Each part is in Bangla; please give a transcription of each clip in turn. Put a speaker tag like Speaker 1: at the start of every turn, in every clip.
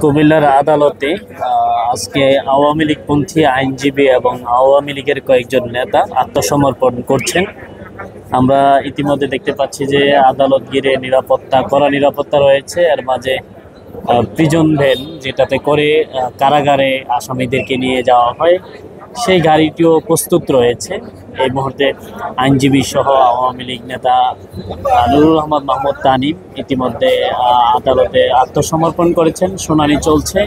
Speaker 1: কুমিল্লার আদালতে আজকে আওয়ামী লীগপন্থী আইনজীবী এবং আওয়ামী লীগের কয়েকজন নেতা আত্মসমর্পণ করছেন। আমরা ইতিমধ্যে দেখতে পাচ্ছি যে আদালত ঘিরে কড়া নিরাপত্তা রয়েছে। এর মাঝে প্রিজন ভ্যান, যেটাতে করে কারাগারে আসামিদেরকে নিয়ে যাওয়া হয়, সেই গাড়িটিও প্রস্তুত রয়েছে। এই মুহূর্তে আইনজীবী সহ আওয়ামী লীগ নেতা নুরুল আহমদ মাহমুদ তানিম ইতিমধ্যে আদালতে আত্মসমর্পণ করেছেন। শুনানি চলছে।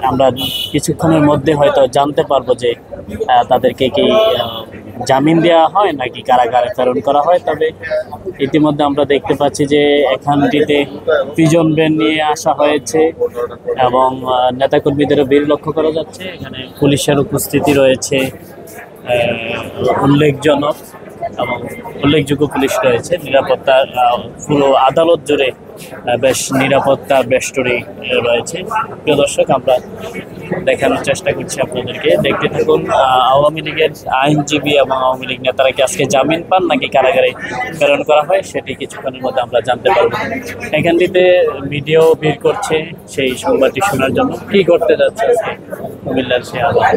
Speaker 1: আমরা কিছুক্ষণের মধ্যে হয়তো জানতে পারবো যে তাদেরকে কি জামিন দেওয়া হয় নাকি কারাগারে প্রেরণ করা হয়। তবে ইতিমধ্যে আমরা দেখতে পাচ্ছি যে এখানটিতে প্রিজন ভ্যান নিয়ে আসা হয়েছে এবং নেতাকর্মীদেরও ভিড় লক্ষ্য করা যাচ্ছে। এখানে পুলিশের উপস্থিতি রয়েছে উল্লেখজনক এবং উল্লেখযোগ্য পুলিশ রয়েছে। নিরাপত্তা পুরো আদালত জুড়ে বেশ নিরাপত্তা বেষ্টনী রয়েছে। প্রিয় দর্শক, আমরা দেখানোর চেষ্টা করছি আপনাদেরকে, দেখতে থাকুন। আওয়ামী লীগের আইনজীবী এবং আওয়ামী লীগ নেতারা কি আজকে জামিন পান নাকি কারাগারে প্রেরণ করা হয়, সেটি কিছুক্ষণের মধ্যে আমরা জানতে পারব। এখানটিতে মিডিয়াও ভিড় করছে সেই সংবাদটি শোনার জন্য। কি করতে যাচ্ছে আজকে কুমিল্লার সে আদালত?